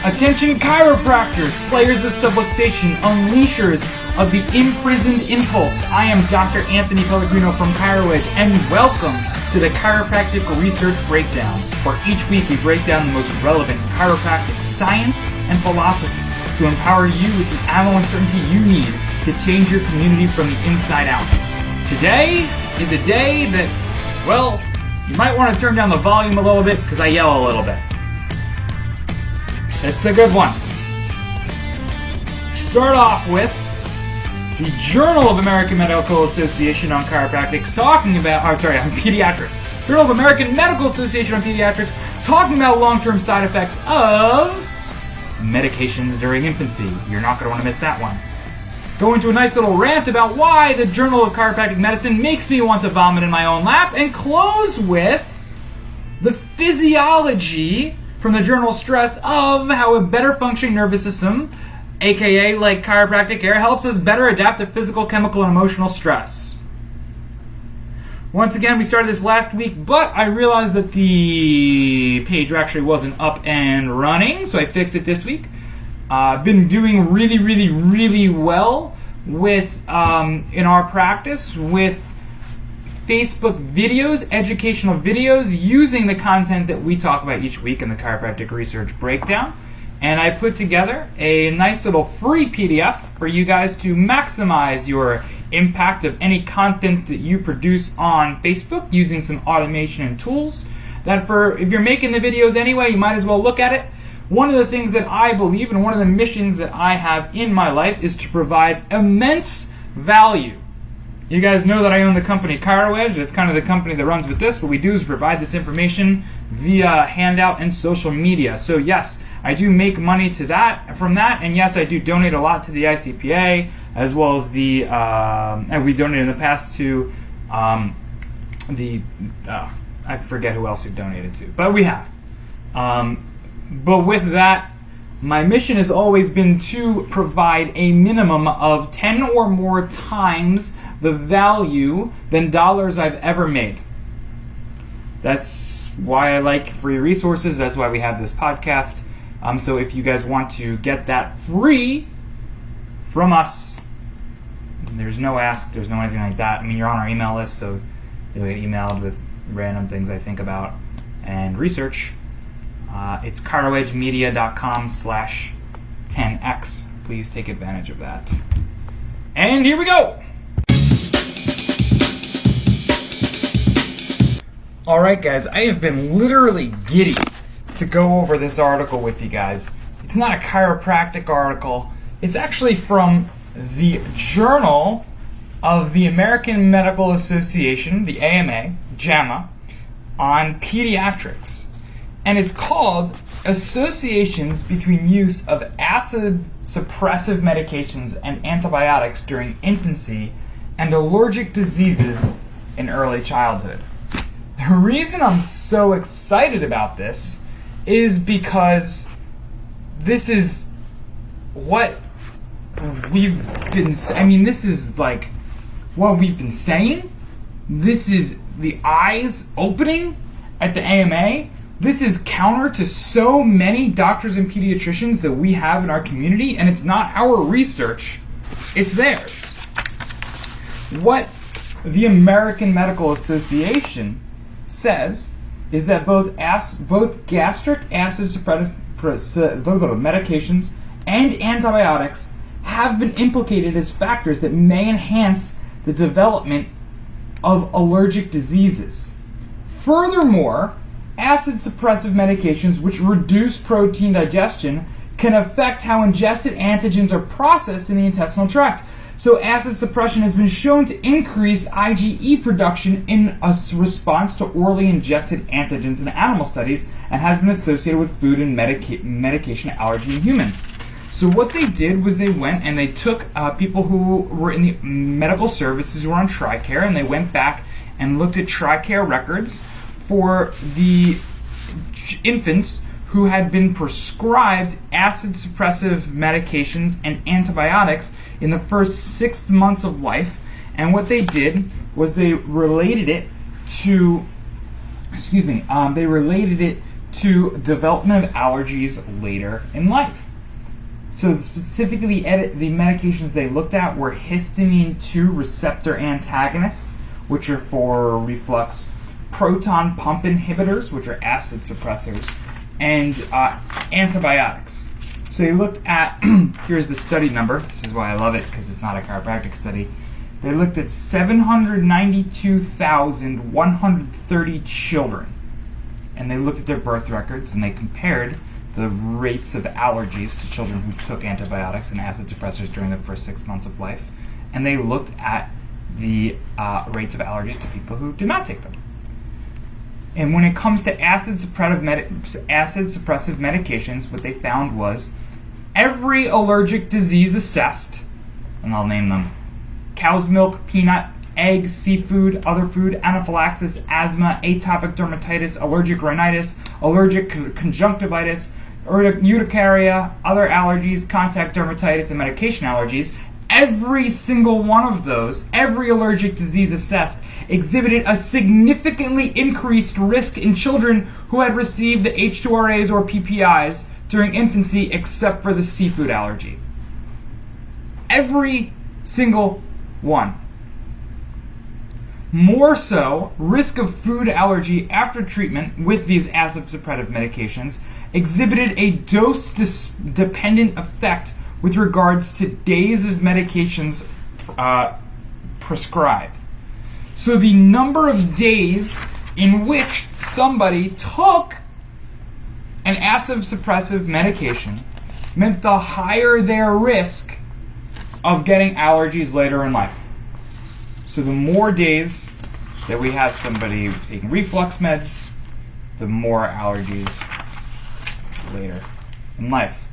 Attention chiropractors, slayers of subluxation, unleashers of the imprisoned impulse. I am Dr. Anthony Pellegrino from ChiroEdge, and welcome to the Chiropractic Research Breakdown, where each week we break down the most relevant chiropractic science and philosophy to empower you with the analytical certainty you need to change your community from the inside out. Today is a day that, well, you might want to turn down the volume a little bit because I yell a little bit. It's a good one. Start off with the Journal of American Medical Association on Chiropractics on pediatrics. Journal of American Medical Association on Pediatrics talking about long-term side effects of medications during infancy. You're not going to want to miss that one. Go into a nice little rant about why the Journal of Chiropractic Medicine makes me want to vomit in my own lap, and close with the physiology from the journal Stress of how a better functioning nervous system, aka like chiropractic care, helps us better adapt to physical, chemical, and emotional stress. Once again, we started this last week, but I realized that the page actually wasn't up and running, so I fixed it this week. I've been doing really well with in our practice with Facebook videos, educational videos, using the content that we talk about each week in the Chiropractic Research Breakdown. And I put together a nice little free PDF for you guys to maximize your impact of any content that you produce on Facebook using some automation and tools. That if you're making the videos anyway, you might as well look at it. One of the things that I believe and one of the missions that I have in my life is to provide immense value. You guys know that I own the company ChiroEdge. That's kind of the company that runs with this. What we do is provide this information via handout and social media. So yes, I do make money from that, and yes, I do donate a lot to the ICPA, as well as the and we donated in the past to I forget who else we've donated to, but we have. But with that, my mission has always been to provide a minimum of 10 or more times the value than dollars I've ever made. That's why I like free resources. That's why we have this podcast. So if you guys want to get that free from us, there's no ask, there's no anything like that. I mean, you're on our email list, so you'll get emailed with random things I think about and research. It's chiroedgemedia.com/10x. Please take advantage of that. And here we go! Alright guys, I have been literally giddy to go over this article with you guys. It's not a chiropractic article. It's actually from the Journal of the American Medical Association, the AMA, JAMA, on pediatrics. And it's called Associations Between Use of Acid Suppressive Medications and Antibiotics During Infancy and Allergic Diseases in Early Childhood. The reason I'm so excited about this is because this is what we've been this is like what we've been saying. This is the eyes opening at the AMA. This is counter to so many doctors and pediatricians that we have in our community, and it's not our research, it's theirs. What the American Medical Association says is that both gastric acid suppressive medications and antibiotics have been implicated as factors that may enhance the development of allergic diseases. Furthermore, acid suppressive medications which reduce protein digestion can affect how ingested antigens are processed in the intestinal tract. So acid suppression has been shown to increase IgE production in a response to orally ingested antigens in animal studies and has been associated with food and medication allergy in humans. So what they did was they went and they took people who were in the medical services who were on TRICARE, and they went back and looked at TRICARE records for the infants who had been prescribed acid suppressive medications and antibiotics in the first 6 months of life. And what they did was they related it to to development of allergies later in life. So specifically, the medications they looked at were histamine 2 receptor antagonists, which are for reflux, proton pump inhibitors, which are acid suppressors, and antibiotics. So they looked at, here's the study number. This is why I love it, because it's not a chiropractic study. They looked at 792,130 children. And they looked at their birth records, and they compared the rates of allergies to children who took antibiotics and acid suppressors during the first 6 months of life. And they looked at the rates of allergies to people who did not take them. And when it comes to acid suppressive medications, what they found was every allergic disease assessed, and I'll name them: cow's milk, peanut, egg, seafood, other food, anaphylaxis, asthma, atopic dermatitis, allergic rhinitis, allergic conjunctivitis, urticaria, other allergies, contact dermatitis, and medication allergies. Every single one of those, every allergic disease assessed, exhibited a significantly increased risk in children who had received the H2RAs or PPIs during infancy, except for the seafood allergy. Every single one. More so, risk of food allergy after treatment with these acid suppressive medications exhibited a dose-dependent effect with regards to days of medications prescribed. So the number of days in which somebody took an acid suppressive medication meant the higher their risk of getting allergies later in life. So the more days that we have somebody taking reflux meds, the more allergies later in life.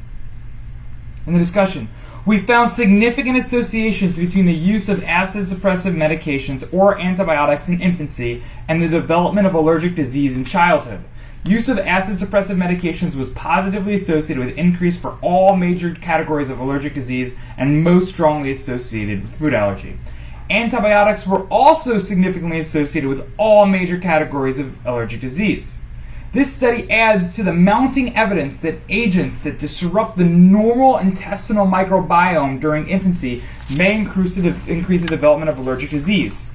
In the discussion, we found significant associations between the use of acid suppressive medications or antibiotics in infancy and the development of allergic disease in childhood. Use of acid suppressive medications was positively associated with increase for all major categories of allergic disease and most strongly associated with food allergy. Antibiotics were also significantly associated with all major categories of allergic disease. This study adds to the mounting evidence that agents that disrupt the normal intestinal microbiome during infancy may increase the development of allergic disease.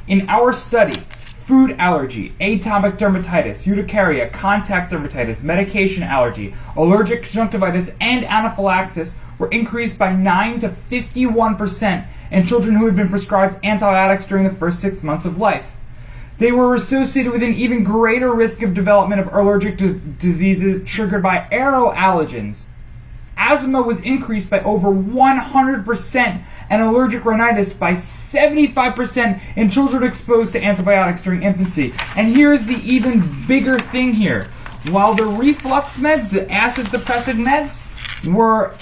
In our study, food allergy, atopic dermatitis, urticaria, contact dermatitis, medication allergy, allergic conjunctivitis, and anaphylaxis were increased by 9 to 51% in children who had been prescribed antibiotics during the first 6 months of life. They were associated with an even greater risk of development of allergic diseases triggered by aeroallergens. Asthma was increased by over 100% and allergic rhinitis by 75% in children exposed to antibiotics during infancy. And here's the even bigger thing here. While the reflux meds, the acid suppressive meds, were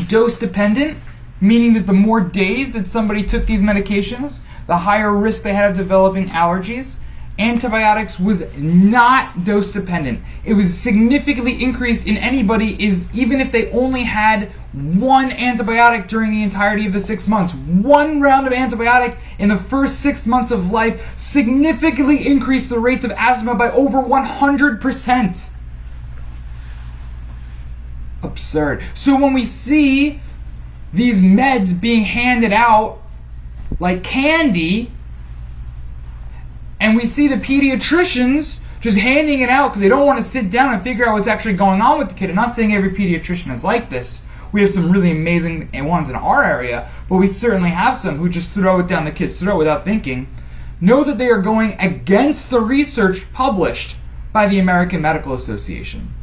dose dependent, meaning that the more days that somebody took these medications, the higher risk they had of developing allergies, antibiotics was not dose dependent. It was significantly increased in anybody even if they only had one antibiotic during the entirety of the 6 months. One round of antibiotics in the first 6 months of life significantly increased the rates of asthma by over 100%. Absurd. So when we see these meds being handed out like candy, and we see the pediatricians just handing it out because they don't want to sit down and figure out what's actually going on with the kid. I'm not saying every pediatrician is like this. We have some really amazing ones in our area, but we certainly have some who just throw it down the kid's throat without thinking. Know that they are going against the research published by the American Medical Association.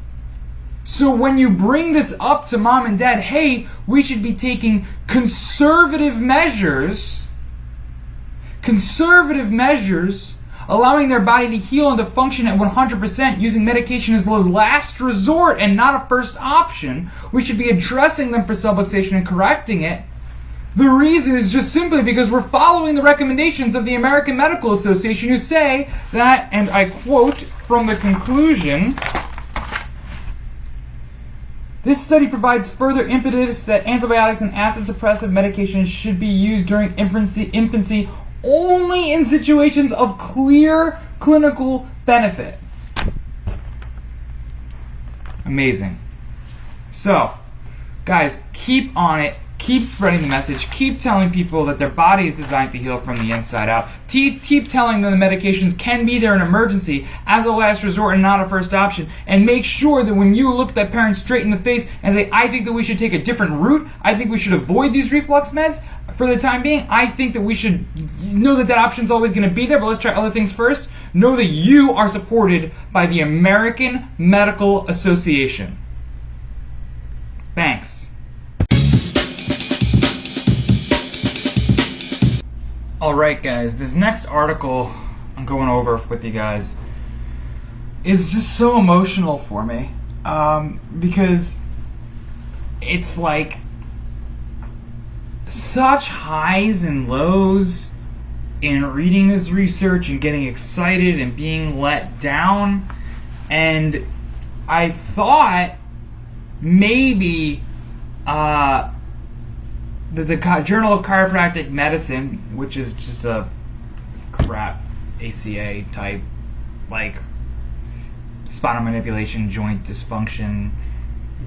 So when you bring this up to mom and dad, hey, we should be taking conservative measures, allowing their body to heal and to function at 100% using medication as the last resort and not a first option, we should be addressing them for subluxation and correcting it. The reason is just simply because we're following the recommendations of the American Medical Association, who say that, and I quote from the conclusion, this study provides further impetus that antibiotics and acid suppressive medications should be used during infancy only in situations of clear clinical benefit. Amazing. So, guys, keep on it. Keep spreading the message. Keep telling people that their body is designed to heal from the inside out. Keep telling them the medications can be there in emergency as a last resort and not a first option. And make sure that when you look that parent straight in the face and say, I think that we should take a different route, I think we should avoid these reflux meds for the time being, I think that we should know that that option is always going to be there, but let's try other things first. Know that you are supported by the American Medical Association. Thanks. Alright guys, this next article I'm going over with you guys is just so emotional for me, because it's like such highs and lows in reading this research and getting excited and being let down. And I thought maybe the Journal of Chiropractic Medicine, which is just a crap ACA type, like spinal manipulation, joint dysfunction,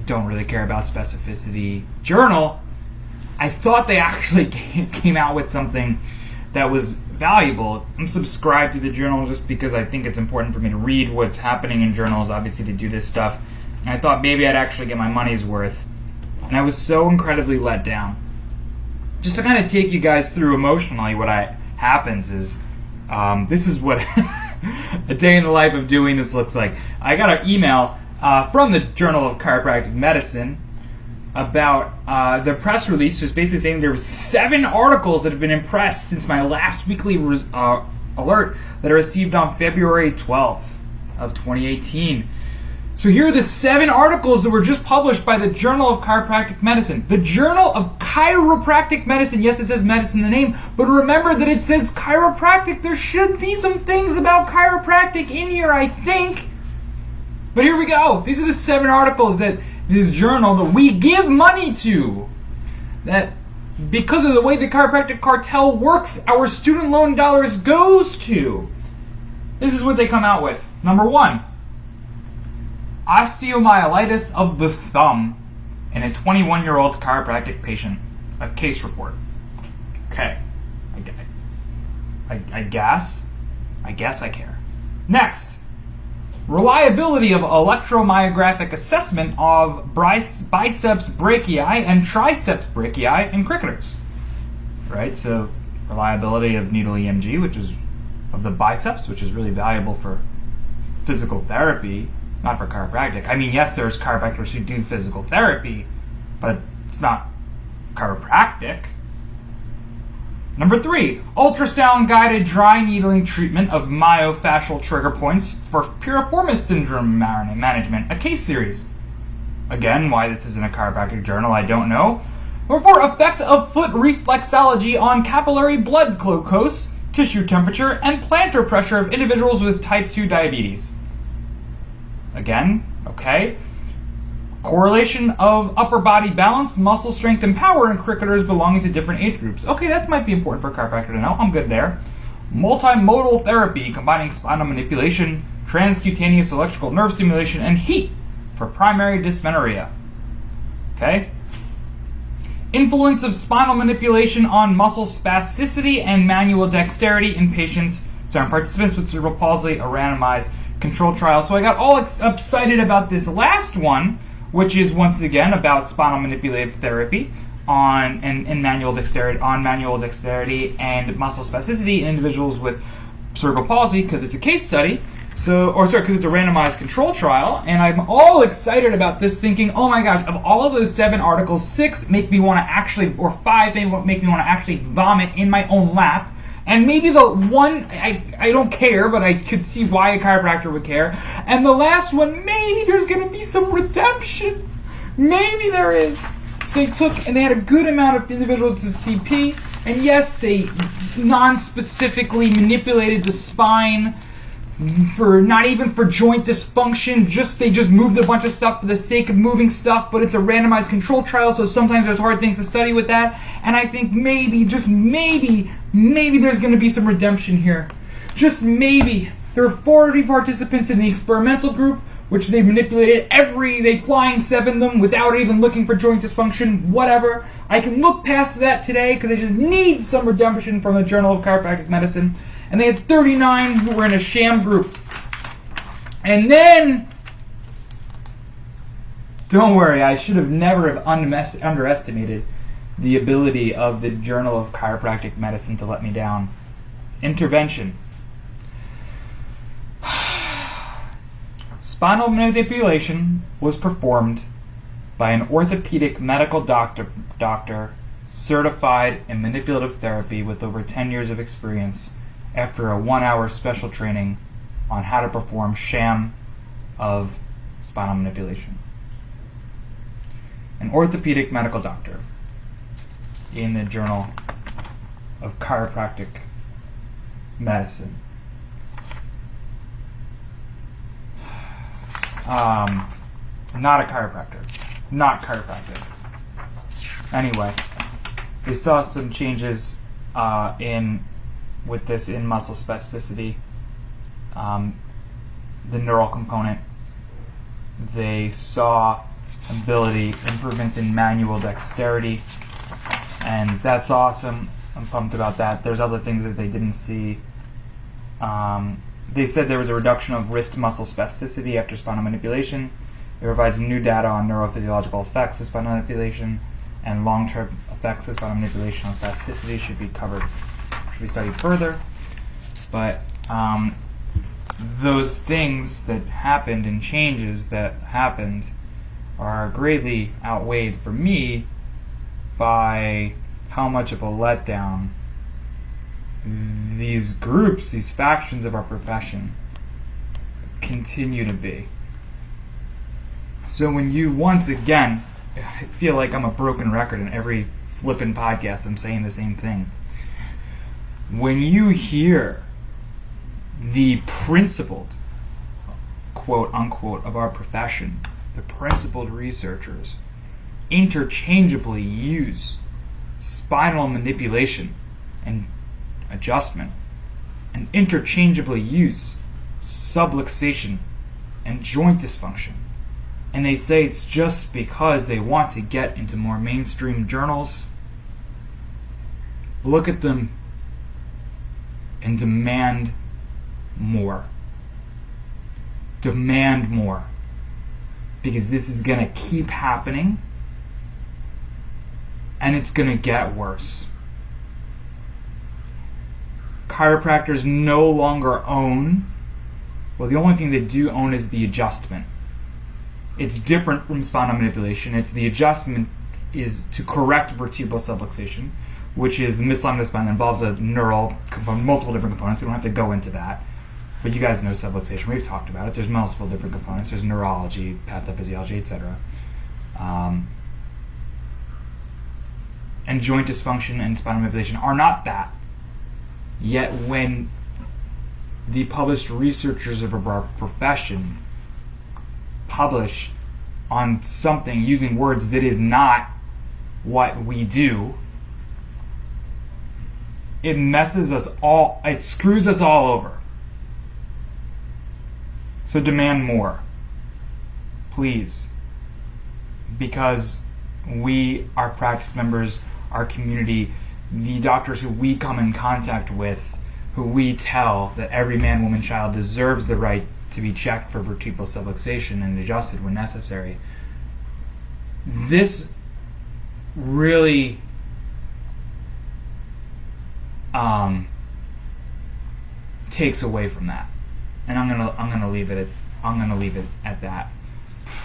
don't really care about specificity journal, I thought they actually came out with something that was valuable. I'm subscribed to the journal just because I think it's important for me to read what's happening in journals, obviously, to do this stuff. And I thought maybe I'd actually get my money's worth. And I was so incredibly let down. Just to kind of take you guys through emotionally what happens is, this is what a day in the life of doing this looks like. I got an email from the Journal of Chiropractic Medicine about the press release, just basically saying there were 7 articles that have been in press since my last weekly alert that I received on February 12th of 2018. So here are the 7 articles that were just published by the Journal of Chiropractic Medicine. The Journal of Chiropractic Medicine. Yes, it says medicine in the name, but remember that it says chiropractic. There should be some things about chiropractic in here, I think. But here we go. These are the 7 articles that this journal that we give money to, that because of the way the chiropractic cartel works, our student loan dollars goes to. This is what they come out with. Number 1. Osteomyelitis of the thumb in a 21-year-old chiropractic patient. A case report. Okay. I guess I care. Next. Reliability of electromyographic assessment of biceps brachii and triceps brachii in cricketers. Right? So, reliability of needle EMG, which is of the biceps, which is really valuable for physical therapy. Not for chiropractic. I mean, yes, there's chiropractors who do physical therapy, but it's not chiropractic. Number 3, ultrasound-guided dry needling treatment of myofascial trigger points for piriformis syndrome management, a case series. Again, why this isn't a chiropractic journal, I don't know. Or for effect of foot reflexology on capillary blood glucose, tissue temperature, and plantar pressure of individuals with type 2 diabetes. Again, okay. Correlation of upper body balance, muscle strength, and power in cricketers belonging to different age groups. Okay, that might be important for a chiropractor to know. I'm good there. Multimodal therapy combining spinal manipulation, transcutaneous electrical nerve stimulation, and heat for primary dysmenorrhea. Okay. Influence of spinal manipulation on muscle spasticity and manual dexterity in participants with cerebral palsy, a randomized control trial. So I got all excited about this last one, which is once again about spinal manipulative therapy on manual dexterity and muscle spasticity in individuals with cerebral palsy, because it's a case study. Because it's a randomized control trial, and I'm all excited about this, thinking, oh my gosh, of all of those 7 articles, 6 make me want to actually, or 5 make me want to actually vomit in my own lap. And maybe the one, I don't care, but I could see why a chiropractor would care. And the last one, maybe there's going to be some redemption. Maybe there is. So they took, and they had a good amount of individuals with CP. And yes, they non-specifically manipulated the spine for not even for joint dysfunction. They just moved a bunch of stuff for the sake of moving stuff, but it's a randomized control trial, so sometimes there's hard things to study with that. And I think maybe, just maybe there's going to be some redemption here. Just maybe. There are 40 participants in the experimental group, which they manipulated they flying seven them without even looking for joint dysfunction, whatever. I can look past that today because I just need some redemption from the Journal of Chiropractic Medicine. And they had 39 who were in a sham group. And then, don't worry, I should have never underestimated the ability of the Journal of Chiropractic Medicine to let me down. Intervention. Spinal manipulation was performed by an orthopedic medical doctor certified in manipulative therapy with over 10 years of experience after a 1-hour special training on how to perform sham of spinal manipulation. An orthopedic medical doctor in the Journal of Chiropractic Medicine. Not a chiropractor. Not chiropractic. Anyway, they saw some changes in muscle spasticity, the neural component. They saw improvements in manual dexterity, and that's awesome. I'm pumped about that. There's other things that they didn't see. They said there was a reduction of wrist muscle spasticity after spinal manipulation. It provides new data on neurophysiological effects of spinal manipulation, and long-term effects of spinal manipulation on spasticity should be studied further. But those things that happened and changes that happened are greatly outweighed for me by how much of a letdown these groups, these factions of our profession continue to be. So when you, once again, I feel like I'm a broken record in every flippin' podcast, I'm saying the same thing. When you hear the principled, quote unquote, of our profession, the principled researchers, interchangeably use spinal manipulation and adjustment, and interchangeably use subluxation and joint dysfunction, and they say it's just because they want to get into more mainstream journals, look at them and demand more. Demand more. Because this is going to keep happening, and it's going to get worse. Chiropractors no longer own, well, the only thing they do own is the adjustment. It's different from spinal manipulation. It's the adjustment is to correct vertebral subluxation, which is the misalignment of the spine that involves a neural component, multiple different components. We don't have to go into that. But you guys know subluxation. We've talked about it. There's multiple different components. There's neurology, pathophysiology, etc. And joint dysfunction and spinal manipulation are not that. Yet when the published researchers of our profession publish on something using words that is not what we do, it messes us all, it screws us all over. So demand more, please, because we, our practice members, our community, the doctors who we come in contact with, who we tell that every man, woman, child deserves the right to be checked for vertebral subluxation and adjusted when necessary. This really takes away from that, and I'm gonna leave it at that.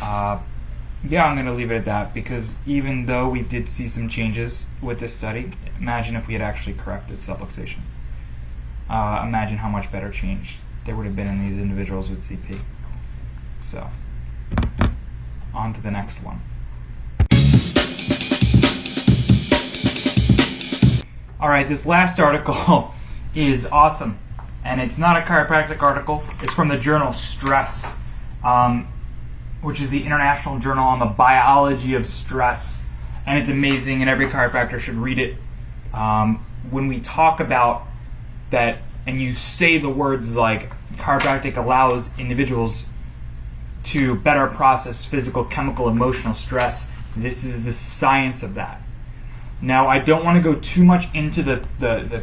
I'm gonna leave it at that, because even though we did see some changes with this study, imagine if we had actually corrected subluxation. Imagine how much better change there would have been in these individuals with CP. So, on to the next one. Alright, this last article is awesome. And it's not a chiropractic article. It's from the journal Stress, which is the International Journal on the Biology of Stress. And it's amazing, and every chiropractor should read it. When we talk about that, and you say the words like chiropractic allows individuals to better process physical, chemical, emotional stress. This is the science of that. Now, I don't want to go too much into the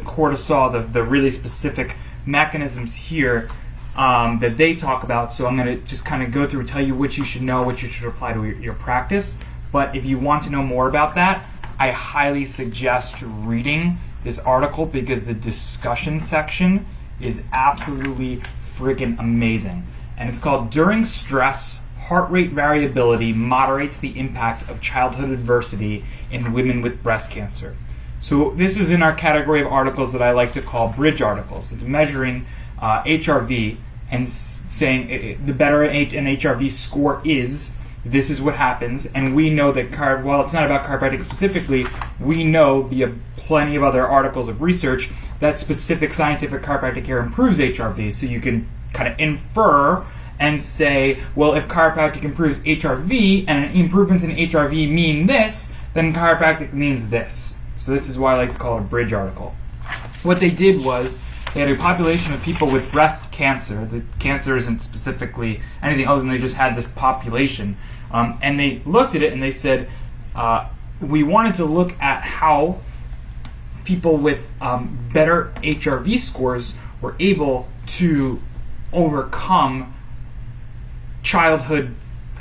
cortisol, the really specific mechanisms here that they talk about, so I'm going to just kind of go through and tell you what you should know, what you should apply to your practice. But if you want to know more about that, I highly suggest reading this article because the discussion section is absolutely freaking amazing. And it's called During Stress, Heart Rate Variability Moderates the Impact of Childhood Adversity in Women with Breast Cancer. So this is in our category of articles that I like to call bridge articles. It's measuring HRV and saying the better an HRV score is, this is what happens. And we know that, while it's not about chiropractic specifically, we know via plenty of other articles of research that specific scientific chiropractic care improves HRV. So you can kind of infer and say, well, if chiropractic improves HRV and improvements in HRV mean this, then chiropractic means this. So this is why I like to call it a bridge article. What they did was they had a population of people with breast cancer. The cancer isn't specifically anything other than they just had this population. And they looked at it and they said, we wanted to look at how people with better HRV scores were able to overcome childhood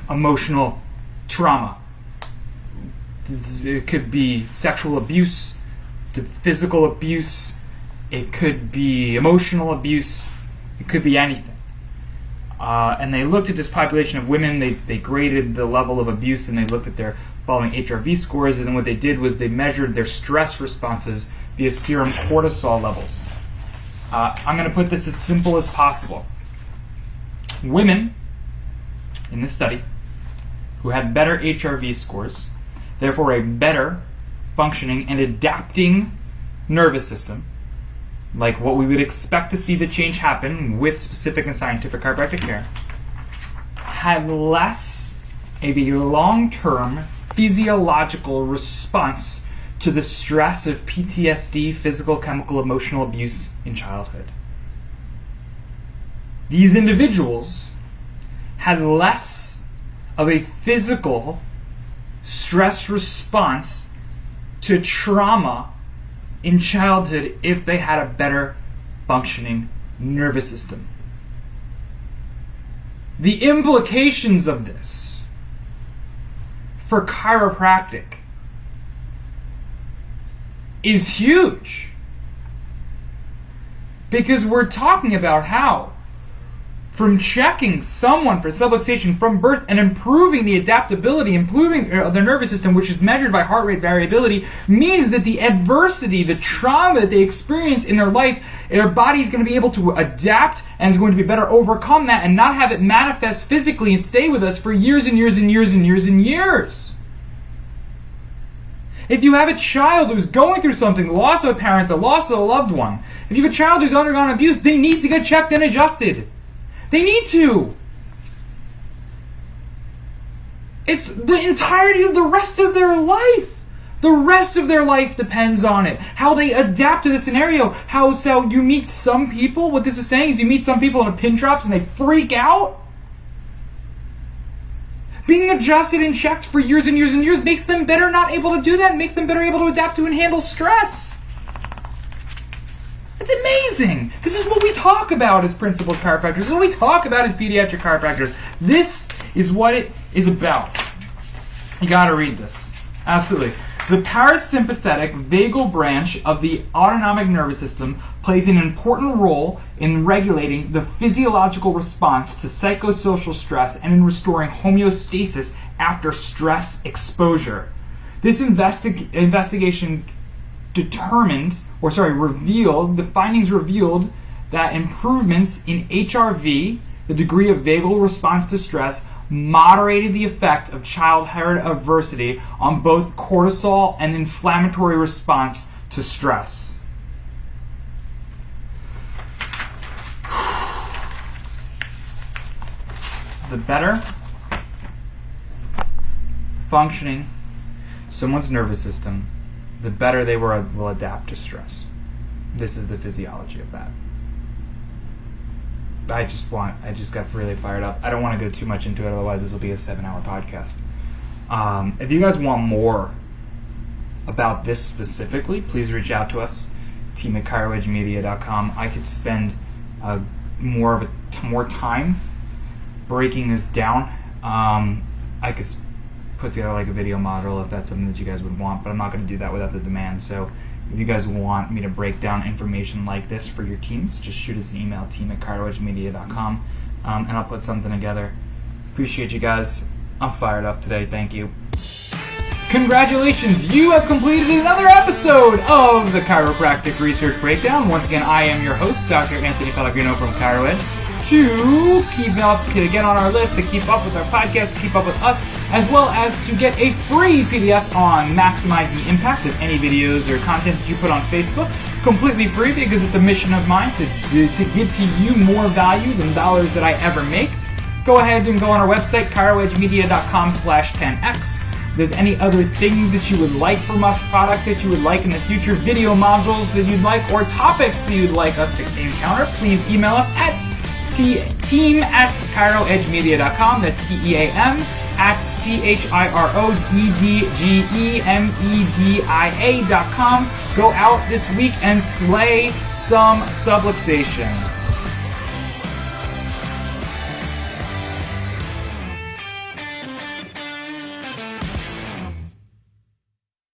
emotional trauma. It could be sexual abuse, physical abuse, it could be emotional abuse, it could be anything. And they looked at this population of women, they graded the level of abuse, and they looked at their following HRV scores, and then what they did was they measured their stress responses via serum cortisol levels. I'm going to put this as simple as possible. Women in this study who had better HRV scores, therefore a better functioning and adapting nervous system, like what we would expect to see the change happen with specific and scientific chiropractic care, had less of a long-term physiological response to the stress of PTSD, physical, chemical, emotional abuse in childhood. These individuals had less of a physical stress response to trauma in childhood if they had a better functioning nervous system. The implications of this for chiropractic is huge, because we're talking about how from checking someone for subluxation from birth and improving the adaptability, improving their nervous system, which is measured by heart rate variability, means that the adversity, the trauma that they experience in their life, their body is going to be able to adapt and is going to be better overcome that and not have it manifest physically and stay with us for years and years and years and years and years. If you have a child who's going through something, the loss of a parent, the loss of a loved one, if you have a child who's undergone abuse, they need to get checked and adjusted. They need to. It's the entirety of the rest of their life. The rest of their life depends on it. How they adapt to the scenario. How you meet some people, what this is saying is you meet some people in a pin drops and they freak out. Being adjusted and checked for years and years and years makes them better not able to do that. Makes them better able to adapt to and handle stress. It's amazing. This is what we talk about as principled chiropractors. This is what we talk about as pediatric chiropractors. This is what it is about. You gotta read this. Absolutely. The parasympathetic vagal branch of the autonomic nervous system plays an important role in regulating the physiological response to psychosocial stress and in restoring homeostasis after stress exposure. This investigation revealed, the findings revealed that improvements in HRV, the degree of vagal response to stress, moderated the effect of childhood adversity on both cortisol and inflammatory response to stress. The better functioning someone's nervous system, the better they will adapt to stress. This is the physiology of that. I just got really fired up. I don't want to go too much into it, otherwise this will be a 7-hour podcast. If you guys want more about this specifically, please reach out to us, team at ChiroEdgeMedia.com. I could spend more time breaking this down. I could put together like a video module if that's something that you guys would want, but I'm not going to do that without the demand. So if you guys want me to break down information like this for your teams, just shoot us an email, team at ChiroEdgeMedia.com, and I'll put something together. Appreciate you guys. I'm fired up today. Thank you. Congratulations, you have completed another episode of the Chiropractic Research Breakdown. Once again, I am your host, Dr. Anthony Pellegrino from ChiroEdge. To get on our list, to keep up with our podcast, to keep up with us, as well as to get a free PDF on maximizing the impact of any videos or content that you put on Facebook, completely free because it's a mission of mine to give to you more value than dollars that I ever make. Go ahead and go on our website, ChiroEdgeMedia.com/10x. If there's any other things that you would like from us, products that you would like in the future, video modules that you'd like, or topics that you'd like us to encounter, please email us at team at ChiroEdgeMedia.com. That's TEAM at ChiroEdgeMedia.com. Go out this week and slay some subluxations.